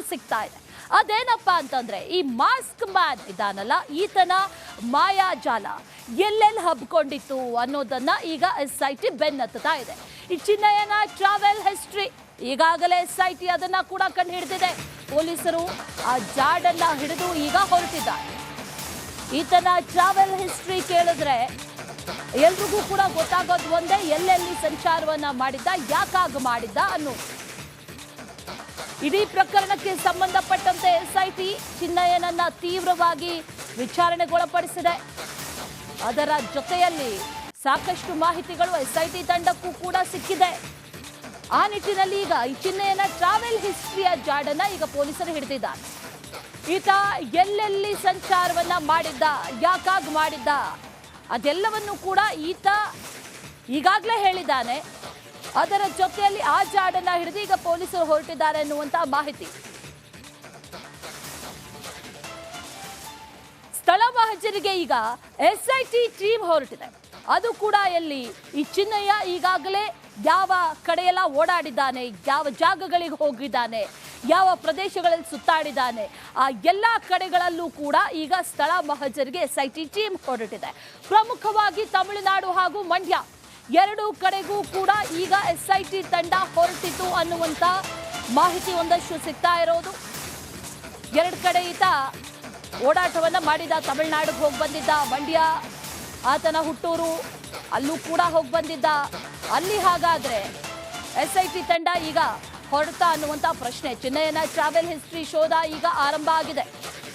ಸಿಗ್ತಾ ಇದೆ. ಅದೇನಪ್ಪಾ ಅಂತಂದ್ರೆ ಈ ಮಾಸ್ಕ್ ಮ್ಯಾನ್ ಇದಾನಲ್ಲ, ಈತನ ಮಾಯಾಜಾಲ ಎಲ್ಲೆಲ್ಲಿ ಹಬ್ಕೊಂಡಿತ್ತು ಅನ್ನೋದನ್ನ ಈಗ SIT ಬೆನ್ನತ್ತಾ ಇದೆ. ಈ ಚಿನ್ನಯ್ಯನ ಟ್ರಾವೆಲ್ ಹಿಸ್ಟ್ರಿ ಈಗಾಗಲೇ SIT ಅದನ್ನ ಕೂಡ ಕಂಡು ಹಿಡಿದಿದೆ. ಪೊಲೀಸರು ಆ ಜಾಡನ್ನ ಹಿಡಿದು ಈಗ ಹೊರಟಿದ್ದಾರೆ. ಈತನ ಟ್ರಾವೆಲ್ ಹಿಸ್ಟ್ರಿ ಕೇಳಿದ್ರೆ ಎಲ್ರಿಗೂ ಕೂಡ ಗೊತ್ತಾಗೋದು ಒಂದೇ, ಎಲ್ಲೆಲ್ಲಿ ಸಂಚಾರವನ್ನ ಮಾಡಿದ್ದ, ಯಾಕಾಗ ಮಾಡಿದ್ದ ಅನ್ನೋದು. ಇಡೀ ಪ್ರಕರಣಕ್ಕೆ ಸಂಬಂಧಪಟ್ಟಂತೆ SIT ಚಿನ್ನಯ್ಯನನ್ನ ತೀವ್ರವಾಗಿ ವಿಚಾರಣೆಗೊಳಪಡಿಸಿದೆ. ಅದರ ಜೊತೆಯಲ್ಲಿ ಸಾಕಷ್ಟು ಮಾಹಿತಿಗಳು SIT ತಂಡಕ್ಕೂ ಕೂಡ ಸಿಕ್ಕಿದೆ. ಆ ನಿಟ್ಟಿನಲ್ಲಿ ಈಗ ಈ ಚಿನ್ನಯ್ಯನ ಟ್ರಾವೆಲ್ ಹಿಸ್ಟ್ರಿಯ ಜಾಡನ್ನ ಈಗ ಪೊಲೀಸರು ಹಿಡಿದಿದ್ದಾರೆ. ಈತ ಎಲ್ಲೆಲ್ಲಿ ಸಂಚಾರವನ್ನ ಮಾಡಿದ್ದ, ಯಾಕಾಗ ಮಾಡಿದ್ದ, ಅದೆಲ್ಲವನ್ನು ಕೂಡ ಈತ ಈಗಾಗಲೇ ಹೇಳಿದ್ದಾನೆ. ಅದರ ಜೊತೆಯಲ್ಲಿ ಆ ಜಾಡನ್ನ ಹಿಡಿದು ಈಗ ಪೊಲೀಸರು ಹೊರಟಿದ್ದಾರೆ ಅನ್ನುವಂತ ಮಾಹಿತಿ. ಸ್ಥಳ ಮಹಜರಿಗೆ ಈಗ SIT ಟೀಮ್ ಹೊರಟಿದೆ. ಅದು ಕೂಡ ಎಲ್ಲಿ, ಈ ಚಿನ್ನಯ್ಯ ಈಗಾಗಲೇ ಯಾವ ಕಡೆಯೆಲ್ಲ ಓಡಾಡಿದ್ದಾನೆ, ಯಾವ ಜಾಗಗಳಿಗೆ ಹೋಗಿದ್ದಾನೆ, ಯಾವ ಪ್ರದೇಶಗಳಲ್ಲಿ ಸುತ್ತಾಡಿದ್ದಾನೆ, ಆ ಎಲ್ಲ ಕಡೆಗಳಲ್ಲೂ ಕೂಡ ಈಗ ಸ್ಥಳ ಮಹಜರಿಗೆ SIT ಟೀಮ್ ಹೊರಟಿದೆ. ಪ್ರಮುಖವಾಗಿ ತಮಿಳುನಾಡು ಹಾಗೂ ಮಂಡ್ಯ ಎರಡೂ ಕಡೆಗೂ ಕೂಡ ಈಗ SIT ತಂಡ ಹೊರಟಿತು ಅನ್ನುವಂತ ಮಾಹಿತಿ ಒಂದಷ್ಟು ಸಿಗ್ತಾ ಇರೋದು. ಎರಡು ಕಡೆ ಈತ ಓಡಾಟವನ್ನ ಮಾಡಿದ. ತಮಿಳುನಾಡಿಗೆ ಹೋಗಿ ಬಂದಿದ್ದ, ಮಂಡ್ಯ ಆತನ ಹುಟ್ಟೂರು, ಅಲ್ಲೂ ಕೂಡ ಹೋಗಿ ಬಂದಿದ್ದ. ಅಲ್ಲಿ ಹಾಗಾದ್ರೆ SIT ತಂಡ ಈಗ ಹೊರಡ್ತಾ ಅನ್ನುವಂತ ಪ್ರಶ್ನೆ. ಚಿನ್ನಯ್ಯನ ಟ್ರಾವೆಲ್ ಹಿಸ್ಟ್ರಿ ಶೋಧ ಈಗ ಆರಂಭ ಆಗಿದೆ.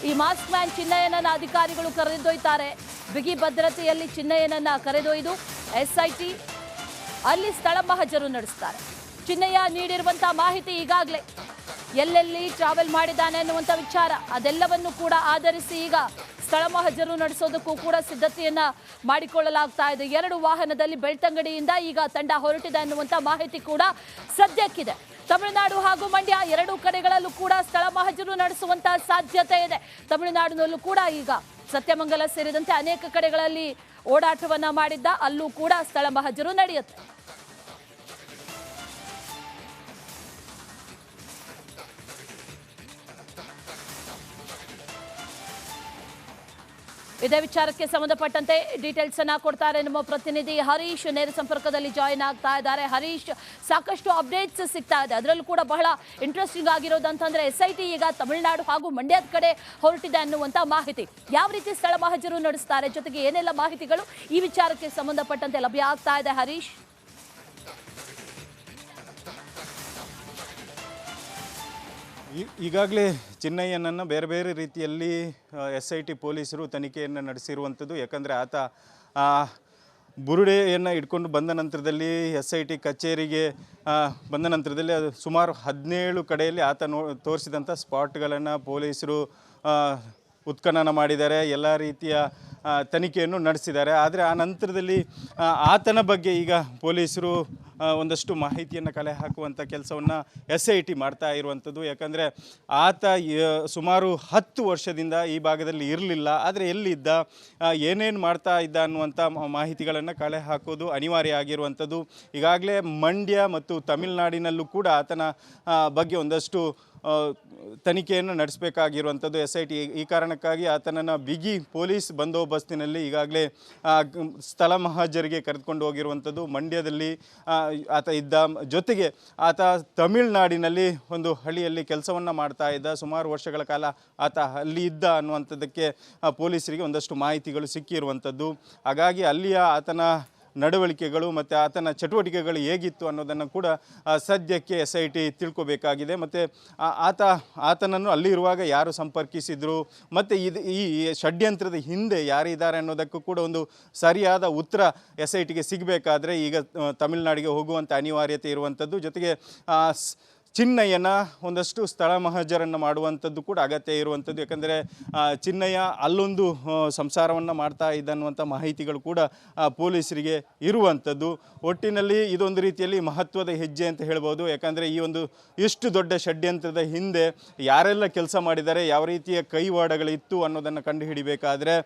ಈ ಮಾಸ್ಕ್ ಮ್ಯಾನ್ ಚಿನ್ನಯ್ಯನನ್ನ ಅಧಿಕಾರಿಗಳು ಕರೆದೊಯ್ತಾರೆ. ಬಿಗಿ ಭದ್ರತೆಯಲ್ಲಿ ಚಿನ್ನಯ್ಯನನ್ನ ಕರೆದೊಯ್ದು SIT ಅಲ್ಲಿ ಸ್ಥಳ ಮಹಜರು ನಡೆಸ್ತಾರೆ. ಚಿನ್ನಯ್ಯ ನೀಡಿರುವಂತಹ ಮಾಹಿತಿ ಈಗಾಗಲೇ ಎಲ್ಲೆಲ್ಲಿ ಟ್ರಾವೆಲ್ ಮಾಡಿದ್ದಾನೆ ಅನ್ನುವಂಥ ವಿಚಾರ, ಅದೆಲ್ಲವನ್ನು ಕೂಡ ಆಧರಿಸಿ ಈಗ ಸ್ಥಳ ಮಹಜರು ನಡೆಸೋದಕ್ಕೂ ಕೂಡ ಸಿದ್ಧತೆಯನ್ನ ಮಾಡಿಕೊಳ್ಳಲಾಗ್ತಾ ಇದೆ. 2 ವಾಹನದಲ್ಲಿ ಬೆಳ್ತಂಗಡಿಯಿಂದ ಈಗ ತಂಡ ಹೊರಟಿದೆ ಅನ್ನುವಂಥ ಮಾಹಿತಿ ಕೂಡ ಸದ್ಯಕ್ಕಿದೆ. ತಮಿಳುನಾಡು ಹಾಗೂ ಮಂಡ್ಯ ಎರಡೂ ಕಡೆಗಳಲ್ಲೂ ಕೂಡ ಸ್ಥಳ ಮಹಜರು ನಡೆಸುವಂತಹ ಸಾಧ್ಯತೆ ಇದೆ. ತಮಿಳುನಾಡಿನಲ್ಲೂ ಕೂಡ ಈಗ ಸತ್ಯಮಂಗಲ ಸೇರಿದಂತೆ ಅನೇಕ ಕಡೆಗಳಲ್ಲಿ ಓಡಾಟವನ್ನ ಮಾಡಿದ್ದ, ಅಲ್ಲೂ ಕೂಡ ಸ್ಥಳ ಮಹಜರು ನಡೆಯುತ್ತೆ. ಇದೇ ವಿಚಾರಕ್ಕೆ ಸಂಬಂಧಪಟ್ಟಂತೆ ಡೀಟೇಲ್ಸ್ ಅನ್ನ ಕೊಡ್ತಾರೆ ನಮ್ಮ ಪ್ರತಿನಿಧಿ ಹರೀಶ್. ನೇರ ಸಂಪರ್ಕದಲ್ಲಿ ಜಾಯಿನ್ ಆಗ್ತಾ ಇದ್ದಾರೆ. ಹರೀಶ್, ಸಾಕಷ್ಟು ಅಪ್ಡೇಟ್ಸ್ ಸಿಗ್ತಾ ಇದೆ. ಅದರಲ್ಲೂ ಕೂಡ ಬಹಳ ಇಂಟ್ರೆಸ್ಟಿಂಗ್ ಆಗಿರೋದಂತಂದ್ರೆ SIT ಈಗ ತಮಿಳುನಾಡು ಹಾಗೂ ಮಂಡ್ಯದ ಕಡೆ ಹೊರಟಿದೆ ಅನ್ನುವಂತ ಮಾಹಿತಿ. ಯಾವ ರೀತಿ ಸ್ಥಳ ಮಹಜರು ನಡೆಸ್ತಾರೆ, ಜೊತೆಗೆ ಏನೆಲ್ಲ ಮಾಹಿತಿಗಳು ಈ ವಿಚಾರಕ್ಕೆ ಸಂಬಂಧಪಟ್ಟಂತೆ ಲಭ್ಯ ಆಗ್ತಾ ಇದೆ ಹರೀಶ್? ಈಗಾಗಲೇ ಚಿನ್ನಯ್ಯನನ್ನು ಬೇರೆ ಬೇರೆ ರೀತಿಯಲ್ಲಿ SIT ಪೊಲೀಸರು ತನಿಖೆಯನ್ನು ನಡೆಸಿರುವಂಥದ್ದು. ಯಾಕಂದರೆ ಆತ ಬುರುಡೆಯನ್ನು ಇಟ್ಕೊಂಡು ಬಂದ ನಂತರದಲ್ಲಿ SIT ಕಚೇರಿಗೆ ಬಂದ ನಂತರದಲ್ಲಿ ಅದು ಸುಮಾರು 17 ಕಡೆಯಲ್ಲಿ ಆತ ತೋರಿಸಿದಂಥ ಸ್ಪಾಟ್ಗಳನ್ನು ಪೊಲೀಸರು ಉತ್ಖನನ ಮಾಡಿದ್ದಾರೆ. ಎಲ್ಲ ರೀತಿಯ ತನಿಖೆಯನ್ನು ನಡೆಸಿದ್ದಾರೆ. ಆದರೆ ಆ ನಂತರದಲ್ಲಿ ಆತನ ಬಗ್ಗೆ ಈಗ ಪೊಲೀಸರು ಒಂದಷ್ಟು ಮಾಹಿತಿಯನ್ನು ಕಲೆ ಹಾಕುವಂಥ ಕೆಲಸವನ್ನು SIT ಮಾಡ್ತಾ ಇರುವಂಥದ್ದು. ಯಾಕಂದರೆ ಆತ ಸುಮಾರು 10 ವರ್ಷದಿಂದ ಈ ಭಾಗದಲ್ಲಿ ಇರಲಿಲ್ಲ. ಆದರೆ ಎಲ್ಲಿದ್ದ, ಏನೇನು ಮಾಡ್ತಾ ಇದ್ದ ಅನ್ನುವಂಥ ಮಾಹಿತಿಗಳನ್ನು ಕಲೆ ಹಾಕೋದು ಅನಿವಾರ್ಯ ಆಗಿರುವಂಥದ್ದು. ಈಗಾಗಲೇ ಮಂಡ್ಯ ಮತ್ತು ತಮಿಳುನಾಡಿನಲ್ಲೂ ಕೂಡ ಆತನ ಬಗ್ಗೆ ಒಂದಷ್ಟು ತನಿಖೆಯನ್ನು ನಡೆಸಬೇಕಾಗಿರುವಂಥದ್ದು SIT. ಈ ಕಾರಣಕ್ಕಾಗಿ ಆತನನ್ನು ಬಿಗಿ ಪೊಲೀಸ್ ಬಂದೋಬಸ್ತಿನಲ್ಲಿ ಈಗಾಗಲೇ ಸ್ಥಳ ಮಹಜರಿಗೆ ಕರೆದುಕೊಂಡು ಹೋಗಿರುವಂಥದ್ದು. ಮಂಡ್ಯದಲ್ಲಿ ಆತ ಇದ್ದ, ಜೊತೆಗೆ ಆತ ತಮಿಳುನಾಡಿನಲ್ಲಿ ಒಂದು ಹಳ್ಳಿಯಲ್ಲಿ ಕೆಲಸವನ್ನು ಮಾಡ್ತಾ ಇದ್ದ. ಸುಮಾರು ವರ್ಷಗಳ ಕಾಲ ಆತ ಅಲ್ಲಿ ಇದ್ದ ಅನ್ನುವಂಥದ್ದಕ್ಕೆ ಪೊಲೀಸರಿಗೆ ಒಂದಷ್ಟು ಮಾಹಿತಿಗಳು ಸಿಕ್ಕಿರುವಂಥದ್ದು. ಹಾಗಾಗಿ ಅಲ್ಲಿಯ ಆತನ ನಡವಳಿಕೆಗಳು ಮತ್ತು ಆತನ ಚಟುವಟಿಕೆಗಳು ಹೇಗಿತ್ತು ಅನ್ನೋದನ್ನು ಕೂಡ ಸದ್ಯಕ್ಕೆ SIT ತಿಳ್ಕೊಬೇಕಾಗಿದೆ. ಮತ್ತು ಆತನನ್ನು ಅಲ್ಲಿರುವಾಗ ಯಾರು ಸಂಪರ್ಕಿಸಿದರು ಮತ್ತು ಈ ಷಡ್ಯಂತ್ರದ ಹಿಂದೆ ಯಾರಿದ್ದಾರೆ ಅನ್ನೋದಕ್ಕೂ ಕೂಡ ಒಂದು ಸರಿಯಾದ ಉತ್ತರ SITಗೆ ಸಿಗಬೇಕಾದ್ರೆ ಈಗ ತಮಿಳುನಾಡಿಗೆ ಹೋಗುವಂಥ ಅನಿವಾರ್ಯತೆ ಇರುವಂಥದ್ದು. ಜೊತೆಗೆ ಚಿನ್ನಯ್ಯನ ಒಂದಷ್ಟು ಸ್ಥಳ ಮಹಜರನ್ನು ಮಾಡುವಂಥದ್ದು ಕೂಡ ಅಗತ್ಯ ಇರುವಂಥದ್ದು. ಯಾಕಂದರೆ ಚಿನ್ನಯ್ಯ ಅಲ್ಲೊಂದು ಸಂಸಾರವನ್ನು ಮಾಡ್ತಾ ಇದ್ದನ್ನುವಂಥ ಮಾಹಿತಿಗಳು ಕೂಡ ಪೊಲೀಸರಿಗೆ ಇರುವಂಥದ್ದು. ಒಟ್ಟಿನಲ್ಲಿ ಇದೊಂದು ರೀತಿಯಲ್ಲಿ ಮಹತ್ವದ ಹೆಜ್ಜೆ ಅಂತ ಹೇಳ್ಬೋದು. ಯಾಕಂದರೆ ಈ ಒಂದು ಇಷ್ಟು ದೊಡ್ಡ ಷಡ್ಯಂತ್ರದ ಹಿಂದೆ ಯಾರೆಲ್ಲ ಕೆಲಸ ಮಾಡಿದ್ದಾರೆ, ಯಾವ ರೀತಿಯ ಕೈವಾಡಗಳಿತ್ತು ಅನ್ನೋದನ್ನು ಕಂಡುಹಿಡಿಬೇಕಾದ್ರೆ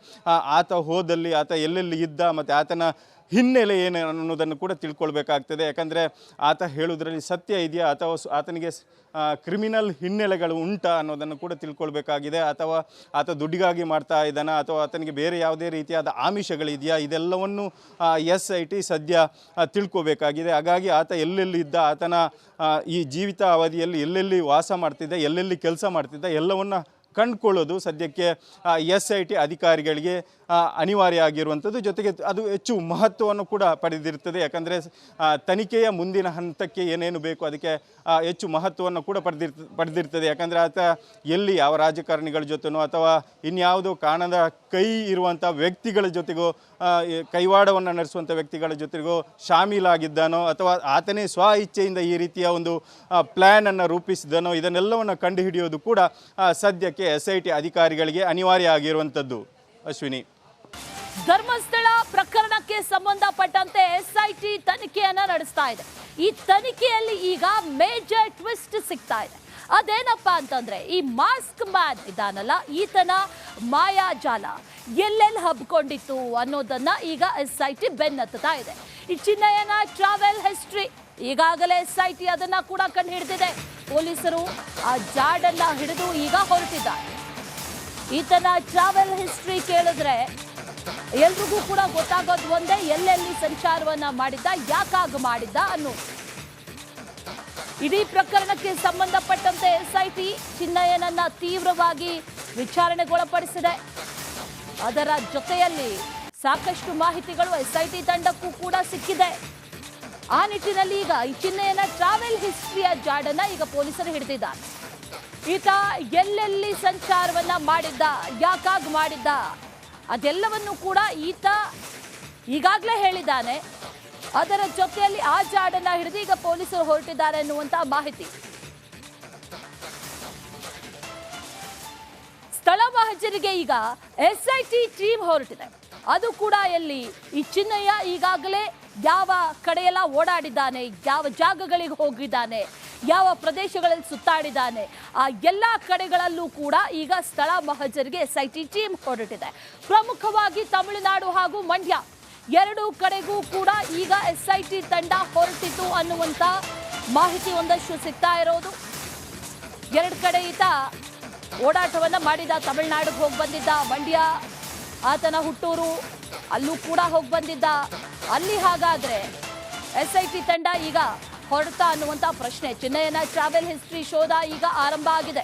ಆತ ಹೋದಲ್ಲಿ ಆತ ಎಲ್ಲೆಲ್ಲಿ ಇದ್ದ ಮತ್ತು ಆತನ ಹಿನ್ನೆಲೆ ಏನು ಅನ್ನೋದನ್ನು ಕೂಡ ತಿಳ್ಕೊಳ್ಬೇಕಾಗ್ತದೆ. ಯಾಕಂದರೆ ಆತ ಹೇಳುವುದರಲ್ಲಿ ಸತ್ಯ ಇದೆಯಾ ಅಥವಾ ಆತನಿಗೆ ಕ್ರಿಮಿನಲ್ ಹಿನ್ನೆಲೆಗಳು ಉಂಟಾ ಅನ್ನೋದನ್ನು ಕೂಡ ತಿಳ್ಕೊಳ್ಬೇಕಾಗಿದೆ. ಅಥವಾ ಆತ ದುಡ್ಡಿಗಾಗಿ ಮಾಡ್ತಾ ಇದ್ದಾನ ಅಥವಾ ಆತನಿಗೆ ಬೇರೆ ಯಾವುದೇ ರೀತಿಯಾದ ಆಮಿಷಗಳಿದೆಯಾ, ಇದೆಲ್ಲವನ್ನು SIT ಸದ್ಯ ತಿಳ್ಕೊಬೇಕಾಗಿದೆ. ಹಾಗಾಗಿ ಆತ ಎಲ್ಲೆಲ್ಲಿದ್ದ, ಆತನ ಈ ಜೀವಿತ ಅವಧಿಯಲ್ಲಿ ಎಲ್ಲೆಲ್ಲಿ ವಾಸ ಮಾಡ್ತಿದ್ದ, ಎಲ್ಲೆಲ್ಲಿ ಕೆಲಸ ಮಾಡ್ತಿದ್ದ ಎಲ್ಲವನ್ನು ಕಂಡುಕೊಳ್ಳೋದು ಸದ್ಯಕ್ಕೆ SIT ಅಧಿಕಾರಿಗಳಿಗೆ ಅನಿವಾರ್ಯ ಆಗಿರುವಂಥದ್ದು. ಜೊತೆಗೆ ಅದು ಹೆಚ್ಚು ಮಹತ್ವವನ್ನು ಕೂಡ ಪಡೆದಿರ್ತದೆ. ಯಾಕಂದರೆ ತನಿಖೆಯ ಮುಂದಿನ ಹಂತಕ್ಕೆ ಏನೇನು ಬೇಕು ಅದಕ್ಕೆ ಹೆಚ್ಚು ಮಹತ್ವವನ್ನು ಕೂಡ ಪಡೆದಿರ್ತದೆ. ಯಾಕಂದರೆ ಆತ ಎಲ್ಲಿ ಯಾವ ರಾಜಕಾರಣಿಗಳ ಜೊತೆನೋ ಅಥವಾ ಇನ್ಯಾವುದೋ ಕಾಣದ ಕೈ ಇರುವಂಥ ವ್ಯಕ್ತಿಗಳ ಜೊತೆಗೋ, ಕೈವಾಡವನ್ನು ನಡೆಸುವಂಥ ವ್ಯಕ್ತಿಗಳ ಜೊತೆಗೋ ಶಾಮೀಲಾಗಿದ್ದಾನೋ ಅಥವಾ ಆತನೇ ಸ್ವ ಇಚ್ಛೆಯಿಂದ ಈ ರೀತಿಯ ಒಂದು ಪ್ಲ್ಯಾನನ್ನು ರೂಪಿಸಿದನೋ, ಇದನ್ನೆಲ್ಲವನ್ನು ಕಂಡುಹಿಡಿಯೋದು ಕೂಡ ಸದ್ಯಕ್ಕೆ SIT ಅಧಿಕಾರಿಗಳಿಗೆ ಅನಿವಾರ್ಯ ಆಗಿರುವಂಥದ್ದು. ಅಶ್ವಿನಿ, ಧರ್ಮಸ್ಥಳ ಪ್ರಕರಣಕ್ಕೆ ಸಂಬಂಧಪಟ್ಟಂತೆ SIT ತನಿಖೆಯನ್ನ ನಡೆಸ್ತಾ ಇದೆ. ಈ ತನಿಖೆಯಲ್ಲಿ ಈಗ ಮೇಜರ್ ಟ್ವಿಸ್ಟ್ ಸಿಗ್ತಾ ಇದೆ. ಅದೇನಪ್ಪಾ ಅಂತಂದ್ರೆ, ಈ ಮಾಸ್ಕ್ ಮ್ಯಾನ್ ಇದಾನಲ್ಲ, ಈತನ ಮಾಯಾಜಾಲ ಎಲ್ಲೆಲ್ಲಿ ಹಬ್ಕೊಂಡಿತ್ತು ಅನ್ನೋದನ್ನ ಈಗ SIT ಬೆನ್ನತ್ತಾ ಇದೆ. ಈ ಚಿನ್ನಯ್ಯನ ಟ್ರಾವೆಲ್ ಹಿಸ್ಟ್ರಿ ಈಗಾಗಲೇ SIT ಅದನ್ನ ಕೂಡ ಕಂಡು ಹಿಡಿದಿದೆ. ಪೊಲೀಸರು ಆ ಜಾಡನ್ನ ಹಿಡಿದು ಈಗ ಹೊರಟಿದ್ದಾರೆ. ಈತನ ಟ್ರಾವೆಲ್ ಹಿಸ್ಟ್ರಿ ಕೇಳಿದ್ರೆ ಎಲ್ರಿಗೂ ಕೂಡ ಗೊತ್ತಾಗೋದು ಒಂದೇ, ಎಲ್ಲೆಲ್ಲಿ ಸಂಚಾರವನ್ನ ಮಾಡಿದ್ದ, ಯಾಕಾಗ ಮಾಡಿದ್ದ ಅನ್ನೋದು. ಇಡೀ ಪ್ರಕರಣಕ್ಕೆ ಸಂಬಂಧಪಟ್ಟಂತೆ SIT ಚಿನ್ನಯ್ಯನನ್ನ ತೀವ್ರವಾಗಿ ವಿಚಾರಣೆಗೊಳಪಡಿಸಿದೆ. ಅದರ ಜೊತೆಯಲ್ಲಿ ಸಾಕಷ್ಟು ಮಾಹಿತಿಗಳು SIT ತಂಡಕ್ಕೂ ಕೂಡ ಸಿಕ್ಕಿದೆ. ಆ ನಿಟ್ಟಿನಲ್ಲಿ ಈಗ ಈ ಚಿನ್ನಯ್ಯನ ಟ್ರಾವೆಲ್ ಹಿಸ್ಟ್ರಿಯ ಜಾಡನ್ನ ಈಗ ಪೊಲೀಸರು ಹಿಡಿದಿದ್ದಾರೆ. ಈತ ಎಲ್ಲೆಲ್ಲಿ ಸಂಚಾರವನ್ನ ಮಾಡಿದ್ದ, ಯಾಕಾಗ ಮಾಡಿದ್ದ, ಅದೆಲ್ಲವನ್ನು ಕೂಡ ಈತ ಈಗಾಗಲೇ ಹೇಳಿದ್ದಾನೆ. ಅದರ ಜೊತೆಯಲ್ಲಿ ಆ ಜಾಡನ್ನ ಹಿಡಿದು ಈಗ ಪೊಲೀಸರು ಹೊರಟಿದ್ದಾರೆ ಅನ್ನುವಂತ ಮಾಹಿತಿ. ಸ್ಥಳ ಮಹಜರಿಗೆ ಈಗ SIT ಟೀಮ್ ಹೊರಟಿದೆ. ಅದು ಕೂಡ ಎಲ್ಲಿ, ಈ ಚಿನ್ನಯ್ಯ ಈಗಾಗಲೇ ಯಾವ ಕಡೆಯೆಲ್ಲ ಓಡಾಡಿದ್ದಾನೆ, ಯಾವ ಜಾಗಗಳಿಗೆ ಹೋಗಿದ್ದಾನೆ, ಯಾವ ಪ್ರದೇಶಗಳಲ್ಲಿ ಸುತ್ತಾಡಿದ್ದಾನೆ, ಆ ಎಲ್ಲ ಕಡೆಗಳಲ್ಲೂ ಕೂಡ ಈಗ ಸ್ಥಳ ಮಹಜರಿಗೆ SIT ಟೀಮ್ ಹೊರಟಿದೆ. ಪ್ರಮುಖವಾಗಿ ತಮಿಳುನಾಡು ಹಾಗೂ ಮಂಡ್ಯ ಎರಡೂ ಕಡೆಗೂ ಕೂಡ ಈಗ SIT ತಂಡ ಹೊರಟಿತು ಅನ್ನುವಂಥ ಮಾಹಿತಿ ಒಂದಷ್ಟು ಸಿಗ್ತಾ ಇರೋದು. ಎರಡು ಕಡೆ ಈತ ಓಡಾಟವನ್ನ ಮಾಡಿದ. ತಮಿಳುನಾಡಿಗೆ ಹೋಗಿ ಬಂದಿದ್ದ, ಮಂಡ್ಯ ಆತನ ಹುಟ್ಟೂರು, ಅಲ್ಲೂ ಕೂಡ ಹೋಗಿ ಬಂದಿದ್ದ. ಅಲ್ಲಿ ಹಾಗಾದ್ರೆ SIT ತಂಡ ಈಗ ಹೊರಡ್ತಾ ಅನ್ನುವಂಥ ಪ್ರಶ್ನೆ. ಚಿನ್ನಯ್ಯನ ಟ್ರಾವೆಲ್ ಹಿಸ್ಟ್ರಿ ಶೋಧ ಈಗ ಆರಂಭ ಆಗಿದೆ.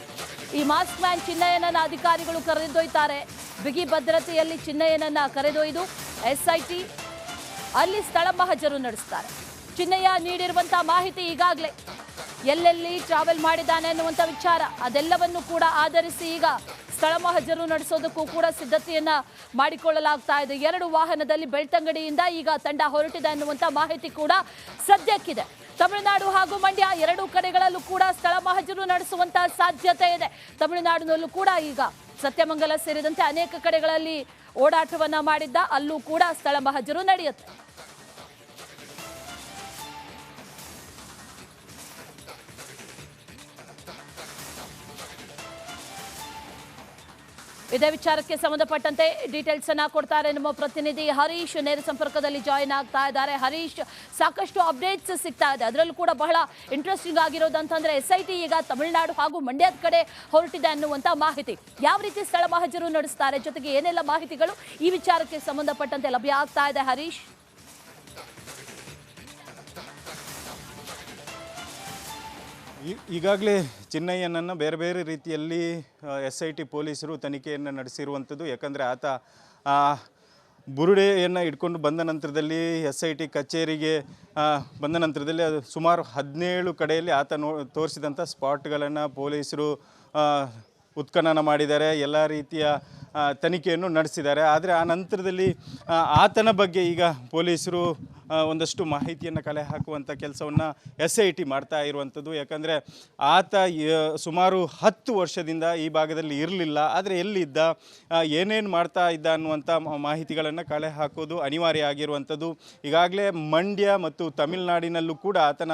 ಈ ಮಾಸ್ಕ್ ಮ್ಯಾನ್ ಚಿನ್ನಯ್ಯನನ್ನ ಅಧಿಕಾರಿಗಳು ಕರೆದೊಯ್ತಾರೆ. ಬಿಗಿ ಭದ್ರತೆಯಲ್ಲಿ ಚಿನ್ನಯ್ಯನನ್ನ ಕರೆದೊಯ್ದು SIT ಅಲ್ಲಿ ಸ್ಥಳ ಮಹಜರು ನಡೆಸ್ತಾರೆ. ಚಿನ್ನಯ್ಯ ನೀಡಿರುವಂಥ ಮಾಹಿತಿ ಈಗಾಗಲೇ ಎಲ್ಲೆಲ್ಲಿ ಟ್ರಾವೆಲ್ ಮಾಡಿದ್ದಾನೆ ಅನ್ನುವಂಥ ವಿಚಾರ, ಅದೆಲ್ಲವನ್ನು ಕೂಡ ಆಧರಿಸಿ ಈಗ ಸ್ಥಳ ಮಹಜರು ನಡೆಸೋದಕ್ಕೂ ಕೂಡ ಸಿದ್ಧತೆಯನ್ನ ಮಾಡಿಕೊಳ್ಳಲಾಗ್ತಾ ಇದೆ. 2 ವಾಹನದಲ್ಲಿ ಬೆಳ್ತಂಗಡಿಯಿಂದ ಈಗ ತಂಡ ಹೊರಟಿದೆ ಅನ್ನುವಂಥ ಮಾಹಿತಿ ಕೂಡ ಸದ್ಯಕ್ಕಿದೆ. ತಮಿಳುನಾಡು ಹಾಗೂ ಮಂಡ್ಯ ಎರಡೂ ಕಡೆಗಳಲ್ಲೂ ಕೂಡ ಸ್ಥಳ ಮಹಜರು ನಡೆಸುವಂತ ಸಾಧ್ಯತೆ ಇದೆ. ತಮಿಳುನಾಡಿನಲ್ಲೂ ಕೂಡ ಈಗ ಸತ್ಯಮಂಗಲ ಸೇರಿದಂತೆ ಅನೇಕ ಕಡೆಗಳಲ್ಲಿ ಓಡಾಟವನ್ನ ಮಾಡಿದ್ದ, ಅಲ್ಲೂ ಕೂಡ ಸ್ಥಳ ಮಹಜರು ನಡೆಯುತ್ತೆ. ಇದೇ ವಿಚಾರಕ್ಕೆ ಸಂಬಂಧಪಟ್ಟಂತೆ ಡೀಟೇಲ್ಸ್ ಅನ್ನ ಕೊಡ್ತಾರೆ ನಮ್ಮ ಪ್ರತಿನಿಧಿ ಹರೀಶ್. ನೇರ ಸಂಪರ್ಕದಲ್ಲಿ ಜಾಯಿನ್ ಆಗ್ತಾ ಇದ್ದಾರೆ. ಹರೀಶ್, ಸಾಕಷ್ಟು ಅಪ್ಡೇಟ್ಸ್ ಸಿಗ್ತಾ ಇದೆ. ಅದರಲ್ಲೂ ಕೂಡ ಬಹಳ ಇಂಟ್ರೆಸ್ಟಿಂಗ್ ಆಗಿರೋದಂತಂದ್ರೆ SIT ಈಗ ತಮಿಳುನಾಡು ಹಾಗೂ ಮಂಡ್ಯದ ಕಡೆ ಹೊರಟಿದೆ ಅನ್ನುವಂತ ಮಾಹಿತಿ. ಯಾವ ರೀತಿ ಸ್ಥಳ ಮಹಜರು ನಡೆಸ್ತಾರೆ, ಜೊತೆಗೆ ಏನೆಲ್ಲ ಮಾಹಿತಿಗಳು ಈ ವಿಚಾರಕ್ಕೆ ಸಂಬಂಧಪಟ್ಟಂತೆ ಲಭ್ಯ ಆಗ್ತಾ ಇದೆ ಹರೀಶ್? ಈಗಾಗಲೇ ಚಿನ್ನಯ್ಯನನ್ನು ಬೇರೆ ಬೇರೆ ರೀತಿಯಲ್ಲಿ SIT ಪೊಲೀಸರು ತನಿಖೆಯನ್ನು ನಡೆಸಿರುವಂಥದ್ದು. ಯಾಕಂದರೆ ಆತ ಬುರುಡೆಯನ್ನು ಇಟ್ಕೊಂಡು ಬಂದ ನಂತರದಲ್ಲಿ SIT ಕಚೇರಿಗೆ ಬಂದ ನಂತರದಲ್ಲಿ ಅದು ಸುಮಾರು 17 ಕಡೆಯಲ್ಲಿ ಆತ ತೋರಿಸಿದಂಥ ಸ್ಪಾಟ್ಗಳನ್ನು ಪೊಲೀಸರು ಉತ್ಖನನ ಮಾಡಿದ್ದಾರೆ. ಎಲ್ಲ ರೀತಿಯ ತನಿಖೆಯನ್ನು ನಡೆಸಿದ್ದಾರೆ. ಆದರೆ ಆ ನಂತರದಲ್ಲಿ ಆತನ ಬಗ್ಗೆ ಈಗ ಪೊಲೀಸರು ಒಂದಷ್ಟು ಮಾಹಿತಿಯನ್ನು ಕಲೆ ಹಾಕುವಂಥ ಕೆಲಸವನ್ನು SIT ಮಾಡ್ತಾ ಇರುವಂಥದ್ದು. ಯಾಕಂದರೆ ಆತ ಸುಮಾರು 10 ವರ್ಷದಿಂದ ಈ ಭಾಗದಲ್ಲಿ ಇರಲಿಲ್ಲ. ಆದರೆ ಎಲ್ಲಿದ್ದ, ಏನೇನು ಮಾಡ್ತಾ ಇದ್ದ ಅನ್ನುವಂಥ ಮಾಹಿತಿಗಳನ್ನು ಕಲೆ ಹಾಕೋದು ಅನಿವಾರ್ಯ ಆಗಿರುವಂಥದ್ದು. ಈಗಾಗಲೇ ಮಂಡ್ಯ ಮತ್ತು ತಮಿಳುನಾಡಿನಲ್ಲೂ ಕೂಡ ಆತನ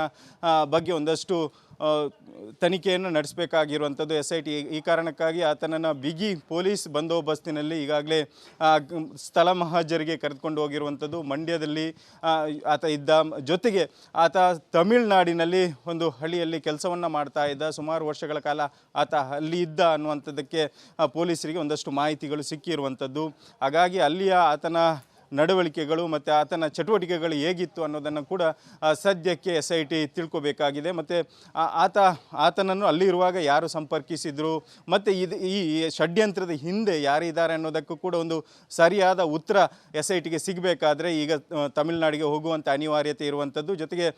ಬಗ್ಗೆ ಒಂದಷ್ಟು ತನಿಖೆಯನ್ನು ನಡೆಸಬೇಕಾಗಿರುವಂಥದ್ದು SIT. ಈ ಕಾರಣಕ್ಕಾಗಿ ಆತನನ್ನು ಬಿಗಿ ಪೊಲೀಸ್ ಬಂದೋಬಸ್ತಿನಲ್ಲಿ ಈಗಾಗಲೇ ಸ್ಥಳ ಮಹಾಜರಿಗೆ ಕರೆದುಕೊಂಡು ಹೋಗಿರುವಂಥದ್ದು. ಮಂಡ್ಯದಲ್ಲಿ ಆತ ಇದ್ದ, ಜೊತೆಗೆ ಆತ ತಮಿಳುನಾಡಿನಲ್ಲಿ ಒಂದು ಹಳ್ಳಿಯಲ್ಲಿ ಕೆಲಸವನ್ನು ಮಾಡ್ತಾ ಇದ್ದ, ಸುಮಾರು ವರ್ಷಗಳ ಕಾಲ ಆತ ಅಲ್ಲಿ ಇದ್ದ ಅನ್ನುವಂಥದ್ದಕ್ಕೆ ಪೊಲೀಸರಿಗೆ ಒಂದಷ್ಟು ಮಾಹಿತಿಗಳು ಸಿಕ್ಕಿರುವಂಥದ್ದು. ಹಾಗಾಗಿ ಅಲ್ಲಿಯ ಆತನ ನಡವಳಿಕೆಗಳು ಮತ್ತು ಆತನ ಚಟುವಟಿಕೆಗಳು ಹೇಗಿತ್ತು ಅನ್ನೋದನ್ನು ಕೂಡ ಸದ್ಯಕ್ಕೆ SIT ತಿಳ್ಕೊಬೇಕಾಗಿದೆ. ಮತ್ತು ಆತನನ್ನು ಅಲ್ಲಿರುವಾಗ ಯಾರು ಸಂಪರ್ಕಿಸಿದರು ಮತ್ತು ಈ ಷಡ್ಯಂತ್ರದ ಹಿಂದೆ ಯಾರಿದ್ದಾರೆ ಅನ್ನೋದಕ್ಕೂ ಕೂಡ ಒಂದು ಸರಿಯಾದ ಉತ್ತರ SITಗೆ ಸಿಗಬೇಕಾದ್ರೆ ಈಗ ತಮಿಳುನಾಡಿಗೆ ಹೋಗುವಂಥ ಅನಿವಾರ್ಯತೆ ಇರುವಂಥದ್ದು. ಜೊತೆಗೆ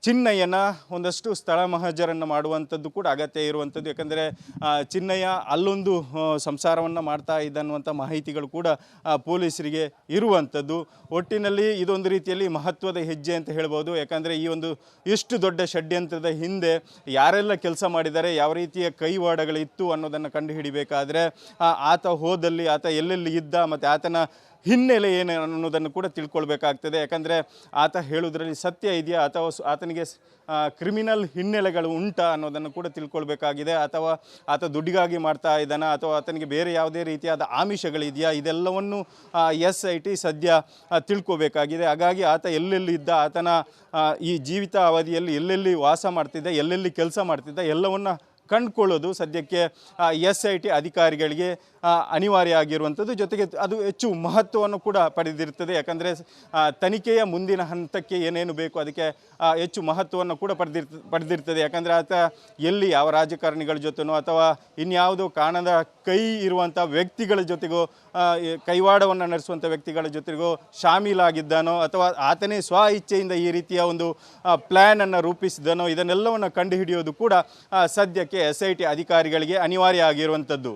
ಚಿನ್ನಯ್ಯನ ಒಂದಷ್ಟು ಸ್ಥಳ ಮಹಾಜರನ್ನು ಮಾಡುವಂಥದ್ದು ಕೂಡ ಅಗತ್ಯ ಇರುವಂಥದ್ದು. ಯಾಕಂದರೆ ಚಿನ್ನಯ್ಯ ಅಲ್ಲೊಂದು ಸಂಸಾರವನ್ನು ಮಾಡ್ತಾ ಇದ್ದನ್ನುವಂಥ ಮಾಹಿತಿಗಳು ಕೂಡ ಪೊಲೀಸರಿಗೆ ಇರುವಂಥದ್ದು. ಒಟ್ಟಿನಲ್ಲಿ ಇದೊಂದು ರೀತಿಯಲ್ಲಿ ಮಹತ್ವದ ಹೆಜ್ಜೆ ಅಂತ ಹೇಳ್ಬೋದು. ಯಾಕಂದರೆ ಈ ಒಂದು ಇಷ್ಟು ದೊಡ್ಡ ಷಡ್ಯಂತ್ರದ ಹಿಂದೆ ಯಾರೆಲ್ಲ ಕೆಲಸ ಮಾಡಿದ್ದಾರೆ, ಯಾವ ರೀತಿಯ ಕೈವಾಡಗಳಿತ್ತು ಅನ್ನೋದನ್ನು ಕಂಡುಹಿಡಿಬೇಕಾದ್ರೆ ಆತ ಹೋದಲ್ಲಿ ಆತ ಎಲ್ಲೆಲ್ಲಿ ಇದ್ದ ಮತ್ತು ಆತನ ಹಿನ್ನೆಲೆ ಏನು ಅನ್ನೋದನ್ನು ಕೂಡ ತಿಳ್ಕೊಳ್ಬೇಕಾಗ್ತದೆ. ಯಾಕಂದರೆ ಆತ ಹೇಳೋದ್ರಲ್ಲಿ ಸತ್ಯ ಇದೆಯಾ ಅಥವಾ ಆತನಿಗೆ ಕ್ರಿಮಿನಲ್ ಹಿನ್ನೆಲೆಗಳು ಉಂಟಾ ಅನ್ನೋದನ್ನು ಕೂಡ ತಿಳ್ಕೊಳ್ಬೇಕಾಗಿದೆ. ಅಥವಾ ಆತ ದುಡ್ಡಿಗಾಗಿ ಮಾಡ್ತಾ ಇದ್ದಾನ ಅಥವಾ ಆತನಿಗೆ ಬೇರೆ ಯಾವುದೇ ರೀತಿಯಾದ ಆಮಿಷಗಳಿದೆಯಾ, ಇದೆಲ್ಲವನ್ನು SIT ಸದ್ಯ ತಿಳ್ಕೊಬೇಕಾಗಿದೆ. ಹಾಗಾಗಿ ಆತ ಎಲ್ಲೆಲ್ಲಿ ಇದ್ದ, ಆತನ ಈ ಜೀವಿತ ಅವಧಿಯಲ್ಲಿ ಎಲ್ಲೆಲ್ಲಿ ವಾಸ ಮಾಡ್ತಿದ್ದ, ಎಲ್ಲೆಲ್ಲಿ ಕೆಲಸ ಮಾಡ್ತಿದ್ದ, ಎಲ್ಲವನ್ನು ಕಂಡುಕೊಳ್ಳೋದು ಸದ್ಯಕ್ಕೆ SIT ಅಧಿಕಾರಿಗಳಿಗೆ ಅನಿವಾರ್ಯ ಆಗಿರುವಂಥದ್ದು. ಜೊತೆಗೆ ಅದು ಹೆಚ್ಚು ಮಹತ್ವವನ್ನು ಕೂಡ ಪಡೆದಿರ್ತದೆ. ಯಾಕಂದರೆ ತನಿಖೆಯ ಮುಂದಿನ ಹಂತಕ್ಕೆ ಏನೇನು ಬೇಕು ಅದಕ್ಕೆ ಹೆಚ್ಚು ಮಹತ್ವವನ್ನು ಕೂಡ ಪಡೆದಿರ್ತದೆ. ಯಾಕಂದರೆ ಆತ ಎಲ್ಲಿ ಯಾವ ರಾಜಕಾರಣಿಗಳ ಜೊತೆನೋ ಅಥವಾ ಇನ್ಯಾವುದೋ ಕಾಣದ ಕೈ ಇರುವಂಥ ವ್ಯಕ್ತಿಗಳ ಜೊತೆಗೋ, ಕೈವಾಡವನ್ನು ನಡೆಸುವಂಥ ವ್ಯಕ್ತಿಗಳ ಜೊತೆಗೋ ಶಾಮೀಲಾಗಿದ್ದಾನೋ ಅಥವಾ ಆತನೇ ಸ್ವ ಇಚ್ಛೆಯಿಂದ ಈ ರೀತಿಯ ಒಂದು ಪ್ಲ್ಯಾನನ್ನು ರೂಪಿಸಿದನೋ, ಇದನ್ನೆಲ್ಲವನ್ನು ಕಂಡುಹಿಡಿಯೋದು ಕೂಡ ಸದ್ಯಕ್ಕೆ SIT ಅಧಿಕಾರಿಗಳಿಗೆ ಅನಿವಾರ್ಯ ಆಗಿರುವಂಥದ್ದು.